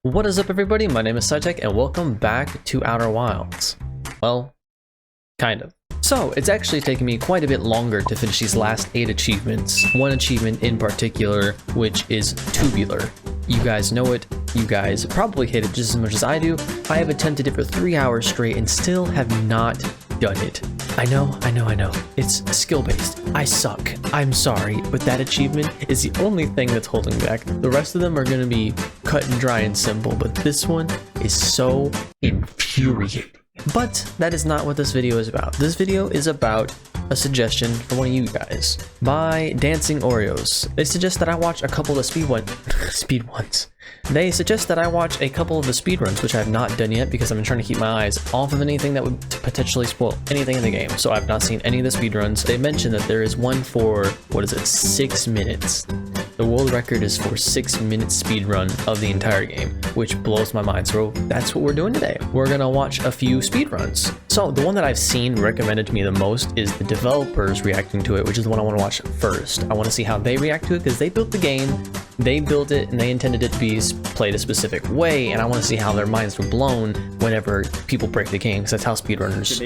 What is up, everybody? My name is Cytech and welcome back to Outer Wilds. Well, kind of. So, it's actually taken me quite a bit longer to finish these last 8 achievements. One achievement in particular, which is tubular. You guys know it, you guys probably hate it just as much as I do. I have attempted it for 3 hours straight and still have not done it. I know. It's skill-based. I suck. I'm sorry, but that achievement is the only thing that's holding me back. The rest of them are gonna be cut and dry and simple, but this one is so infuriating. But that is not what this video is about. This video is about a suggestion from one of you guys by Dancing Oreos. They suggest that I watch a couple of speedruns. They suggest that I watch a couple of the speedruns, which I have not done yet because I've been trying to keep my eyes off of anything that would potentially spoil anything in the game. So I've not seen any of the speedruns. They mentioned that there is one for, 6 minutes. The world record is for 6-minute speedrun of the entire game, which blows my mind. So that's what we're doing today. We're gonna watch a few speedruns. So the one that I've seen recommended to me the most is the developers reacting to it, which is the one I want to watch first. I want to see how they react to it because they built the game, they built it, and they intended it to be played a specific way, and I want to see how their minds were blown whenever people break the game, because that's how speedrunners.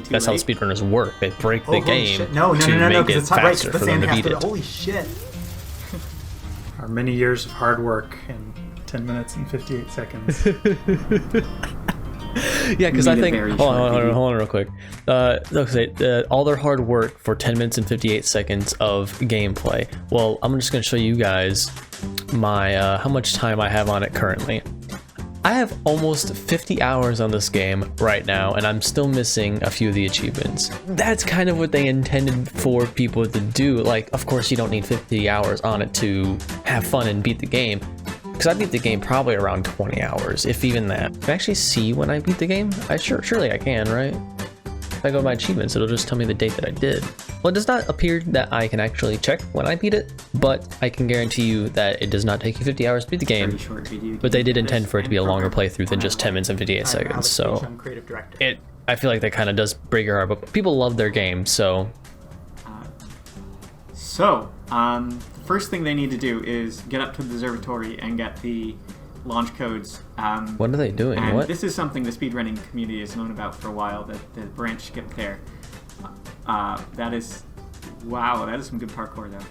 That's how speedrunners work. They break the game to make it faster for them to beat it. Holy shit! Our many years of hard work in 10 minutes and 58 seconds. Yeah, because I think hold on real quick. All their hard work for 10 minutes and 58 seconds of gameplay. Well, I'm just going to show you guys my how much time I have on it currently. I have almost 50 hours on this game right now, and I'm still missing a few of the achievements. That's kind of what they intended for people to do. Like, of course, you don't need 50 hours on it to have fun and beat the game. Because I beat the game probably around 20 hours, if even that. Can I actually see when I beat the game? Surely I can, right? If I go to my achievements, it'll just tell me the date that I did. Well, it does not appear that I can actually check when I beat it, but I can guarantee you that it does not take you 50 hours to beat the game. But they did intend for it to be a longer playthrough than just 10 minutes and 58 seconds, so I feel like that kind of does break your heart, but people love their game, so... The first thing they need to do is get up to the observatory and get the launch codes. What are they doing? And what? This is something the speedrunning community has known about for a while, that the branch skipped there. That is some good parkour, though.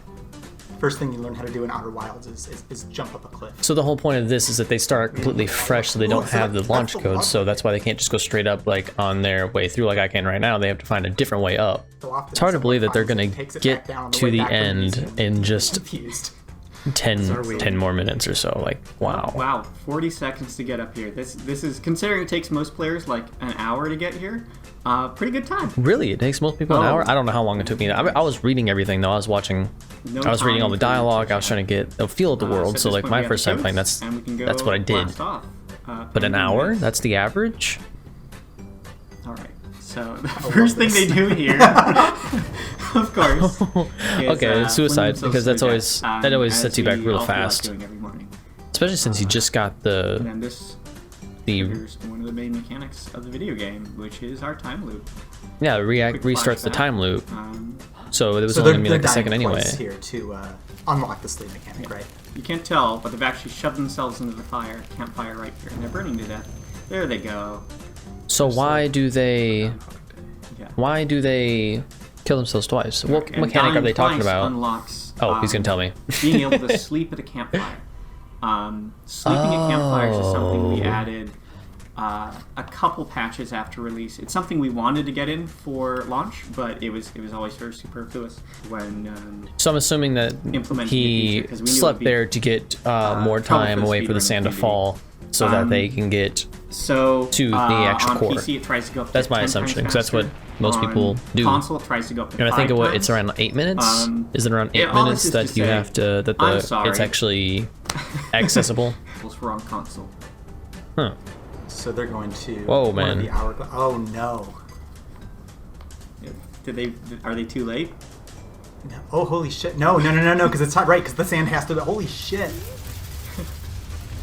First thing you learn how to do in Outer Wilds is jump up a cliff. So the whole point of this is that they start completely fresh, so they don't have the launch codes, so that's why they can't just go straight up like on their way through like I can right now. They have to find a different way up. It's hard to believe that they're gonna get to the end in just 10 more minutes or so. Like, wow. Wow, 40 seconds to get up here. This is, considering it takes most players like an hour to get here, pretty good time. Really? It takes most people an hour? I don't know how long it took me. I was reading everything though. I was reading all the dialogue. I was trying to get a feel of the world. So like my first time playing, that's what I did. But an hour? That's the average? Alright, so the first thing they do here, of course, is, okay, suicide, because that always sets you back real fast. Especially since you just got here's one of the main mechanics of the video game, which is our time loop. Yeah, restarts the time loop. So it was only gonna be like a second anyway. Here to unlock the sleep mechanic, right? You can't tell, but they've actually shoved themselves into the campfire right here, and they're burning to death. There they go. So why do they kill themselves twice? What mechanic are they talking about? Unlocks, he's gonna tell me. Being able to sleep at a campfire. Sleeping at campfires is something we added a couple patches after release. It's something we wanted to get in for launch, but it was always very superfluous when. So I'm assuming that he slept there to get more time away for the sand to fall, so that they can get to the actual core. PC, it tries to go up that's my assumption, because that's what most people do. Console, it tries to go up to 5 and I think times. it's around 8 minutes. Is it around 8 minutes that you have to it's actually accessible? It's wrong console. Huh. So they're going to. Whoa, man! Oh no! Are they too late? No. Oh, holy shit! No! Because it's not right. Because the sand has to. Holy shit!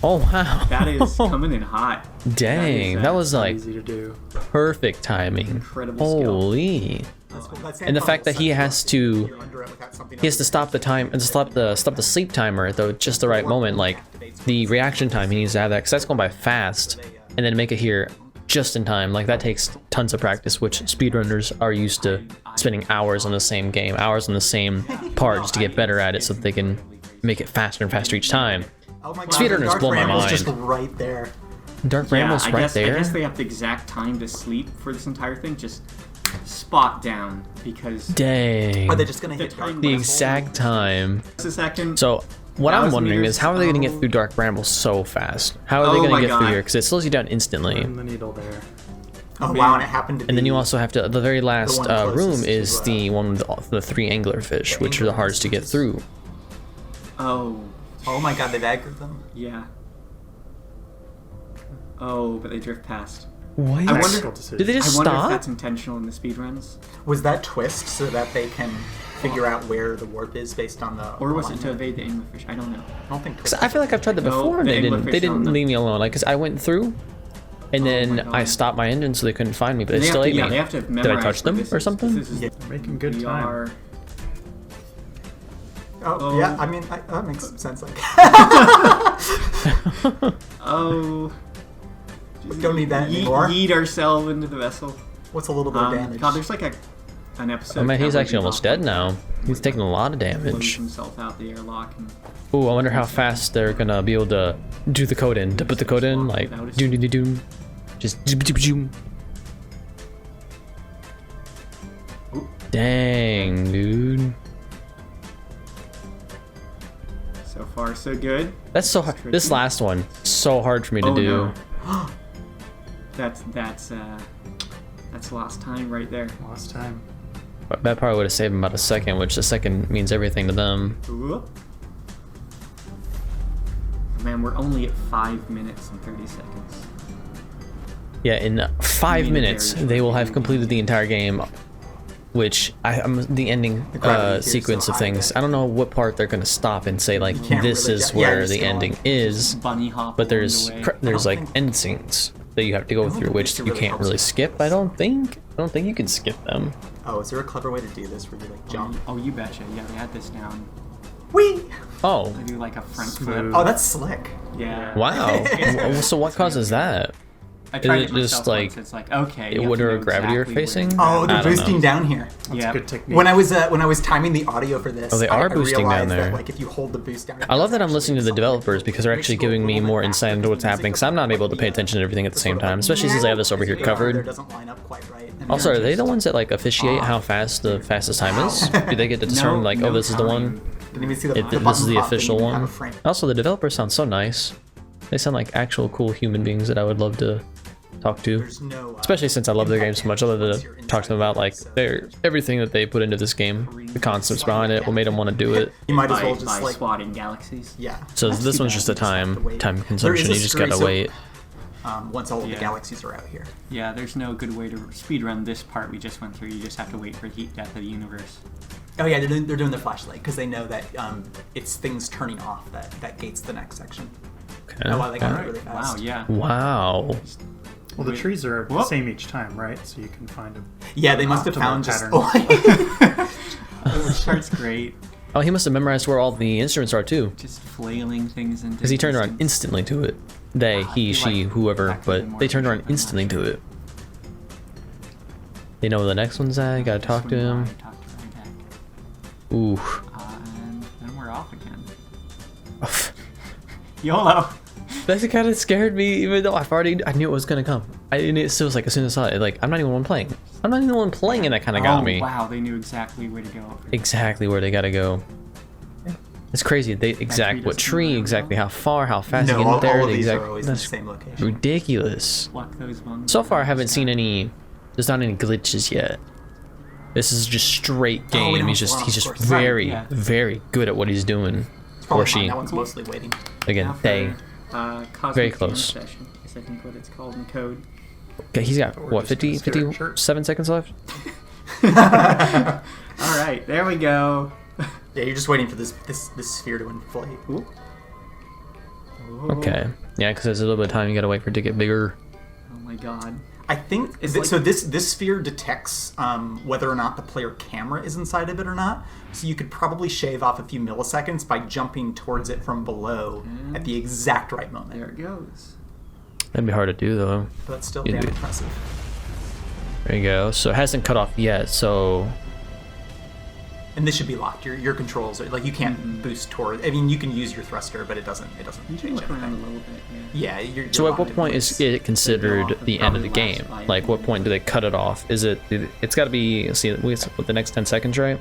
Oh wow! That is coming in hot. Dang, that was like easy to do. Perfect timing. Incredible Holy! skill. And the fact that he has to stop the time and stop the sleep timer at just the right moment, like the reaction time he needs to have that, because that's going by fast, and then make it here just in time. Like that takes tons of practice, which speedrunners are used to spending hours on the same game, hours on the same part just to get better at it, so that they can make it faster and faster each time. Oh my God, Speedrunners blow my mind. Just right there. Dark Bramble's right there. I guess they have the exact time to sleep for this entire thing. Just spot down, because Dang. Are they just gonna hit The exact time. just a second. So what I'm wondering meters. is, how are they going to get through Dark Bramble so fast? How are they going my to get through God. here? Because it slows you down instantly. Turn the needle there. Oh wow, and it happened to be. And then you also have to, the very last one room closest to, is the one with the 3 anglerfish, which are the hardest to get through. Oh, Oh my God, they've aggroed them. yeah. Oh, but they drift past. What? I wonder- Tactical decision. Did they I just wonder if stop? that's intentional in the speedruns, Was that twist so that they can figure out where the warp is based on the? or was it to alignment? evade the anglerfish? I don't know. I don't think. 'Cause Twist I feel like I've tried that No, before, and the they didn't anglerfish on the- leave me alone. Like, because I went through, and my then God. I stopped my engine so they couldn't find me, but they They still have ate to, yeah, me. they have to Did memorize I touch where them this or is. something? This is- Yeah. Making good we time. are- Oh yeah, I mean that makes sense. Like, Oh. we don't need that Yeet, anymore. yeet ourselves into the vessel. What's a little bit of damage? God, there's like an episode. Oh man, he's that actually where almost Bob dead now. He's taking a lot of blows damage. himself out the airlock. And Ooh, I wonder how fast they're gonna be able to do the code in. To put the code in, like, doom doom doom doom. Just doom doom doom. Dang, dude. so far, so good. That's so hard. This last one, so hard for me to Oh, do. no. That's lost time right there. Lost time. But that probably would have saved him about a second, which a second means everything to them. Whoop. Man, we're only at 5 minutes and 30 seconds. Yeah, in 5 made it minutes, very they will have short. completed the entire game, which I'm the ending The gravity here is sequence so of high things. that- I don't know what part they're gonna stop and say like can't this really is get- yeah, where just the go on. ending is, Bunny hop. but there's along the way. there's I like don't end scenes that you have to go don't through, think which it you really can't helps really you. skip. I don't think you can skip them. Oh, is there a clever way to do this where you like jump? Oh, you betcha. Yeah, they had this down. Whee! Oh, They do like a front Smooth. flip. Oh, that's slick. Yeah. wow. So what causes that? I tried Is it it just myself like- once. It's like, okay. it you have would to or know gravity you're exactly where facing? to Oh, go. they're I don't boosting know. down here. That's Yeah. a good technique. When I was timing the audio for this, Oh, they are I boosting down realized there. That, like if you hold the boost down, I love that I'm listening to the developers because they're actually giving me more insight into what's happening, because I'm not able to pay attention to everything at the same time, especially since I have this over here covered. Doesn't line up quite right. And Also, are they're they the just- ones that like officiate how fast the fastest time is? Do they get to determine like, oh, this is the one? Didn't even see the, This button is the pop, official didn't even have one. a frame. Also, the developers sound so nice. They sound like actual cool human beings that I would love to talk to. There's no, Especially since I love their game so much, I love once to you're talk to them about like their everything that they put into this game, the concepts behind it, what made them want to do it. You might as By, well just by like swatting galaxies. yeah. So That's this too one's bad. just a You have to wait. time There is consumption. a You just screwy- gotta so, wait. Once all of the Yeah. galaxies are out here. Yeah, there's no good way to speedrun this part we just went through. You just have to wait for heat death of the universe. Oh yeah, they're doing the flashlight because they know that it's things turning off that gates the next section. Okay. Oh wow, they got it okay. really Wow, fast. yeah. Wow. Well, the trees are the Whoop. same each time, right? So you can find them. Yeah, they must have Optimal found just. pattern. This part's great. Oh, he must have memorized where all the instruments are too, Just flailing things into because he turned around distance. instantly to it. They, he, feel she, like whoever, that could've been but more they turned around efficient, I'm not instantly to sure. it. They know where the next one's at. Gotta talk to Swing him. by, talk to Ryback. Ooh. And then we're off again. YOLO! That kind of scared me, even though I knew it was gonna come. It still was like, as soon as I saw it, like, I'm not even the one playing. I'm not even the one playing, and that kind of got Oh, me. wow, they knew exactly where to go. Exactly where they gotta go. It's crazy. They exact what doesn't tree, matter, exactly though? how far, how fast No, you get all, there. all of the these exact. are always in the That's same location. ridiculous. Pluck those ones. So far, I haven't seen any. There's not any glitches yet. This is just straight Oh, we game. don't he's have just to he's run, of just course. very Right, yeah. very good at what he's doing. It's probably Or fine. she. That one's mostly waiting. Again, Now for, they. Cosmic Very Jam close. Session, is I think what it's called in code. Okay, he's got Or what just a 50, skirt shirt. 57 seconds left. All right, there we go. Yeah, you're just waiting for this sphere to inflate. Ooh. Okay. Yeah, because there's a little bit of time. You gotta wait for it to get bigger. Oh my god. I think so. This sphere detects whether or not the player camera is inside of it or not. So you could probably shave off a few milliseconds by jumping towards it from below at the exact right moment. There it goes. That'd be hard to do though. But that's still damn impressive. There you go. So it hasn't cut off yet. So. And this should be locked. Your controls are like you can't boost toward. I mean, you can use your thruster, but it doesn't You can change look around a anything. little bit. Yeah. You're So at locked what in point place. is it considered off, the end of the probably game? last Like, what point do they cut it off? Is it? It's got to be. Let's see, with the next 10 seconds, right?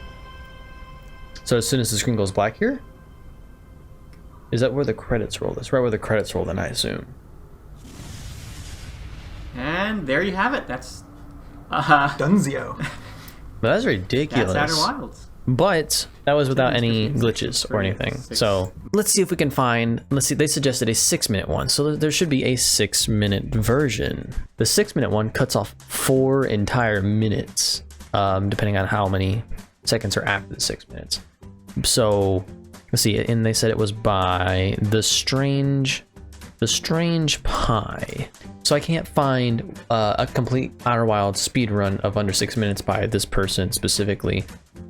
So as soon as the screen goes black here, is that where the credits roll? That's right where the credits roll, then I assume. And there you have it. That's Dunzio? But that's ridiculous. that's Outer Wilds. But that was without any 15, glitches or anything. 6. So let's see if we can find. Let's see. They suggested a 6-minute one, so there should be a 6-minute version. The 6-minute one cuts off 4 entire minutes, depending on how many seconds are after the 6 minutes. So let's see. And they said it was by the strange pie. So I can't find a complete Outer Wilds speed run of under 6 minutes by this person specifically.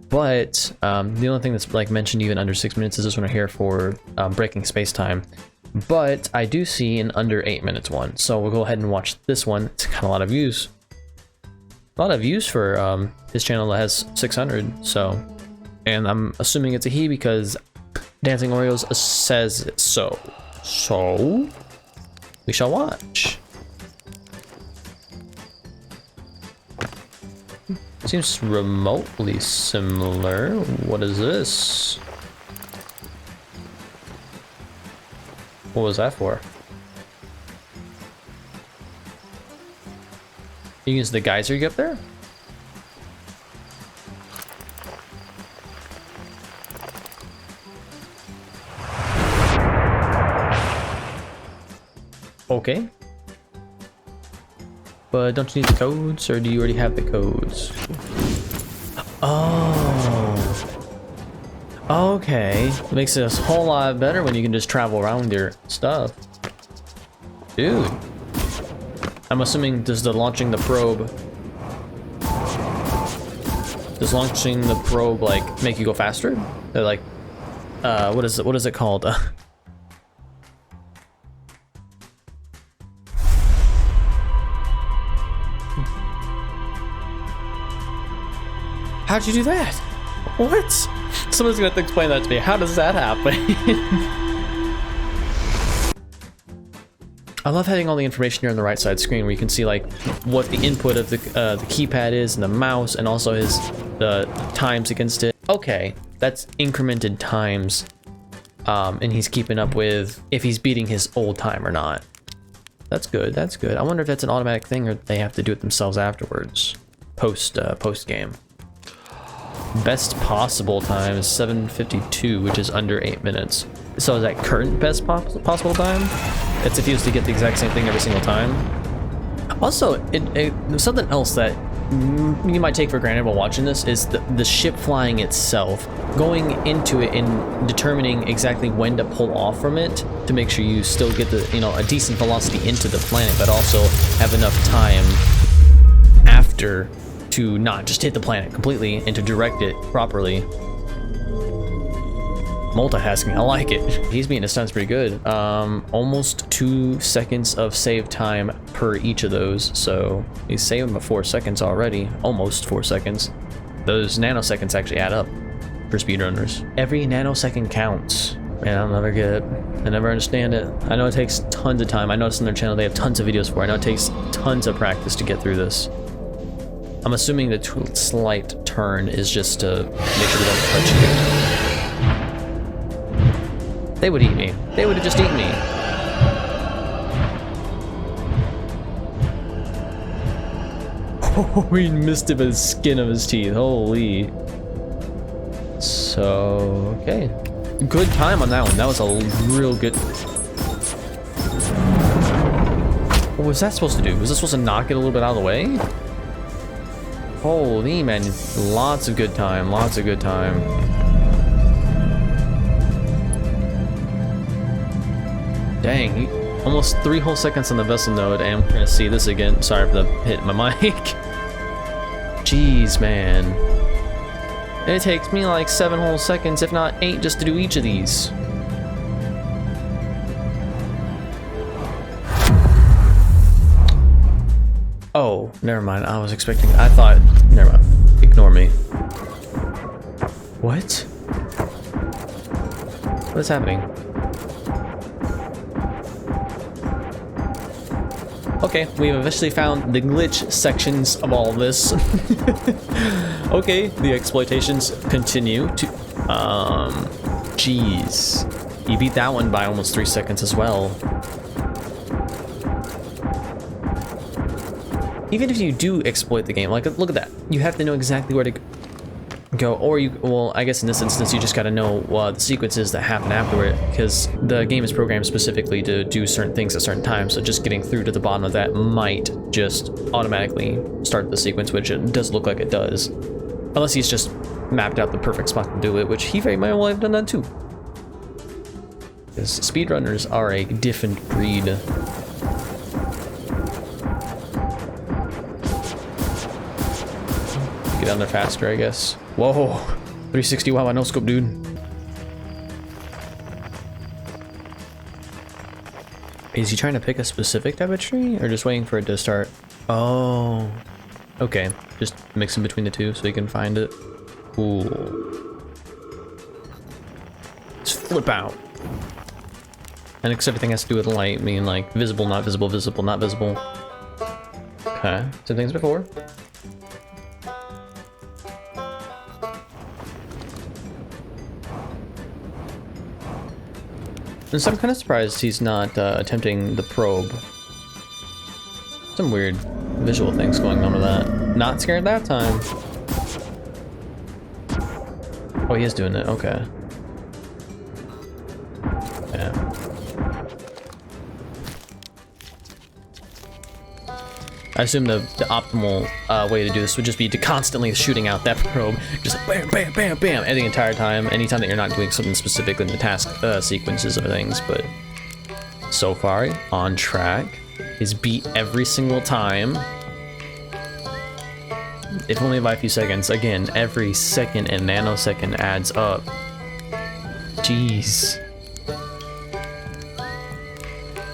But the only thing that's like mentioned even under 6 minutes is this one right here for breaking space time. But I do see an under 8 minutes one, so we'll go ahead and watch this one. It's got a lot of views. A lot of views for his channel that has 600. So, and I'm assuming it's a he because Dancing Oreos says so. So we shall watch. Seems remotely similar. What is this? What was that for? You use the geyser you get up there? Okay. But don't you need the codes, or do you already have the codes? Oh. Okay. Makes it a whole lot better when you can just travel around your stuff. Dude. I'm assuming does launching the probe like make you go faster? They're like what is it called? How'd you do that? What? Someone's gonna have to explain that to me. How does that happen? I love having all the information here on the right side screen where you can see like what the input of the keypad is and the mouse and also the times against it. Okay, that's incremented times, and he's keeping up with if he's beating his old time or not. That's good. That's good. I wonder if that's an automatic thing or they have to do it themselves afterwards, post game. Best possible time is 7:52, which is under 8 minutes. So is that current best possible time? That's if he was to get the exact same thing every single time. Also, something else that you might take for granted while watching this is the ship flying itself. Going into it and determining exactly when to pull off from it to make sure you still get a decent velocity into the planet, but also have enough time after to not just hit the planet completely and to direct it properly. Multitasking, I like it. He's being his stunts pretty good. Almost 2 seconds of save time per each of those. So he's saving about 4 seconds already. Almost 4 seconds. Those nanoseconds actually add up for speedrunners. Every nanosecond counts. Man, I'll never get it. I never understand it. I know it takes tons of time. I noticed on their channel they have tons of videos for it. I know it takes tons of practice to get through this. I'm assuming the slight turn is just to make sure we don't touch you. They would eat me. They would have just eaten me. Oh, he missed him with the skin of his teeth. Holy. So, okay. Good time on that one. That was a real good... What was that supposed to do? Was that supposed to knock it a little bit out of the way? Holy man, lots of good time, lots of good time. Dang, Almost 3 whole seconds on the vessel node, and we're gonna see this again. Sorry for the hit my mic. Jeez, man. It takes me like 7 whole seconds, if not 8, just to do each of these. Oh, never mind. I was expecting. I thought. Never mind. Ignore me. What? What is happening? Okay, we've officially found the glitch sections of all this. Okay, the exploitations continue to. Jeez. You beat that one by almost 3 seconds as well. Even if you do exploit the game, like, look at that. You have to know exactly where to go, or you, well, I guess in this instance, you just gotta know the sequences that happen afterward, because the game is programmed specifically to do certain things at certain times, so just getting through to the bottom of that might just automatically start the sequence, which it does look like it does. Unless he's just mapped out the perfect spot to do it, which he very well have done that too. Because speedrunners are a different breed. Get down there faster, I guess. Whoa, 360, wow, no scope, dude. Is he trying to pick a specific type of tree, or just waiting for it to start? Oh, okay. Just mixing between the two so he can find it. Cool. Let's flip out. And because everything has to do with light, meaning like visible, not visible, visible, not visible. Okay, same things before. And so I'm kind of surprised he's not attempting the probe. Some weird visual things going on with that. Not scared that time. Oh, he is doing it. Okay. Yeah. I assume the optimal way to do this would just be to constantly shooting out that probe, just like bam, bam, bam, bam, and the entire time, anytime that you're not doing something specific in the task sequences of things. But so far, on track, is beat every single time. If only by a few seconds. Again, every second and nanosecond adds up. Jeez.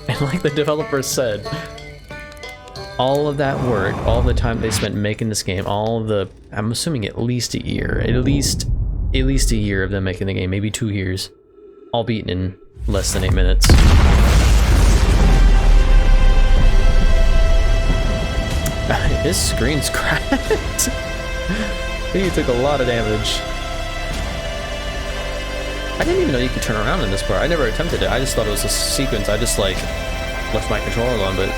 And like the developer said, all of that work, all the time they spent making this game, all of the, I'm assuming at least a year, at least a year of them making the game, maybe 2 years, all beaten in less than 8 minutes. His screen's cracked. He took a lot of damage. I didn't even know you could turn around in this part. I never attempted it. I just thought it was a sequence. I just like left my controller alone, but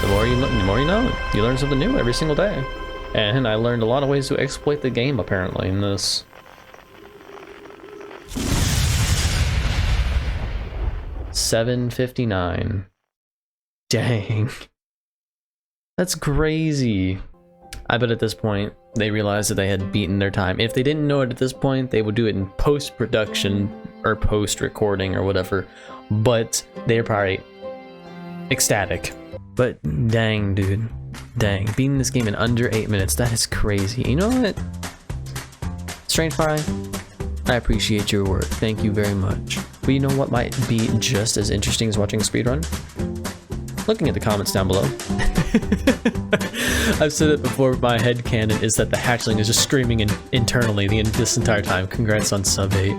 the more you know. You learn something new every single day. And I learned a lot of ways to exploit the game, apparently, in this. $7.59. Dang. That's crazy. I bet at this point, they realized that they had beaten their time. If they didn't know it at this point, they would do it in post-production or post-recording or whatever. But they're probably ecstatic. But dang, dude. Dang. Beating this game in under 8 minutes, that is crazy. You know what? Strange Fry, I appreciate your work. Thank you very much. But you know what might be just as interesting as watching a speedrun? Looking at the comments down below. I've said it before, my headcanon is that the hatchling is just screaming internally this entire time. Congrats on sub 8.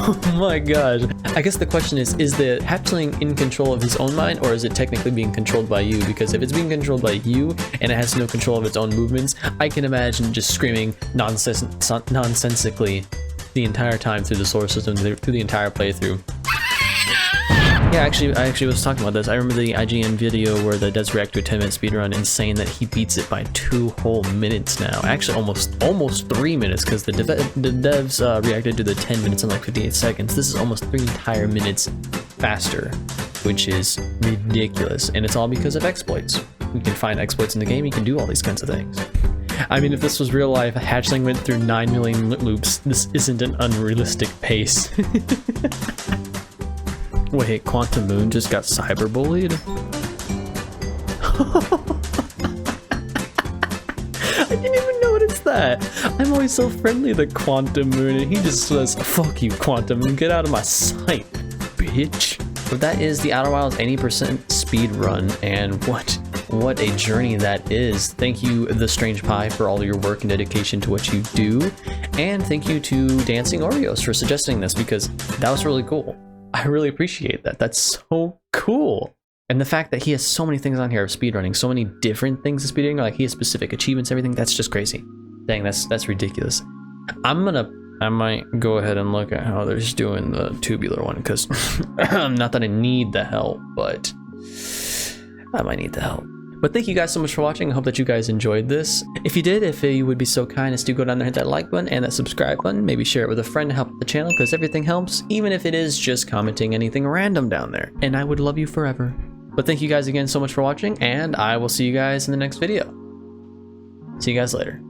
Oh my god. I guess the question is the hatchling in control of his own mind, or is it technically being controlled by you? Because if it's being controlled by you and it has no control of its own movements, I can imagine just screaming nonsensically the entire time through the solar system, through the entire playthrough. Yeah, I actually was talking about this. I remember the IGN video where the devs react to a 10-minute speedrun and saying that he beats it by 2 whole minutes now. Actually, almost 3 minutes, because the devs reacted to the 10 minutes in like 58 seconds. This is almost 3 entire minutes faster, which is ridiculous. And it's all because of exploits. You can find exploits in the game, you can do all these kinds of things. I mean, if this was real life, Hatchling went through 9 million loops. This isn't an unrealistic pace. Wait, Quantum Moon just got cyberbullied? I didn't even notice that. I'm always so friendly to Quantum Moon, and he just says, "Fuck you, Quantum Moon, get out of my sight, bitch." But that is the Outer Wilds 80% speed run, and what a journey that is. Thank you, The Strange Pie, for all your work and dedication to what you do, and thank you to Dancing Oreos for suggesting this, because that was really cool. I really appreciate that. That's so cool. And the fact that he has so many things on here of speedrunning, so many different things of speedrunning, like he has specific achievements, everything, that's just crazy. Dang, that's ridiculous. I might go ahead and look at how they're just doing the tubular one, because not that I need the help, but I might need the help. But thank you guys so much for watching. I hope that you guys enjoyed this. If you did, if you would be so kind as to go down there and hit that like button and that subscribe button, maybe share it with a friend to help the channel, because everything helps, even if it is just commenting anything random down there. And I would love you forever. But thank you guys again so much for watching, and I will see you guys in the next video. See you guys later.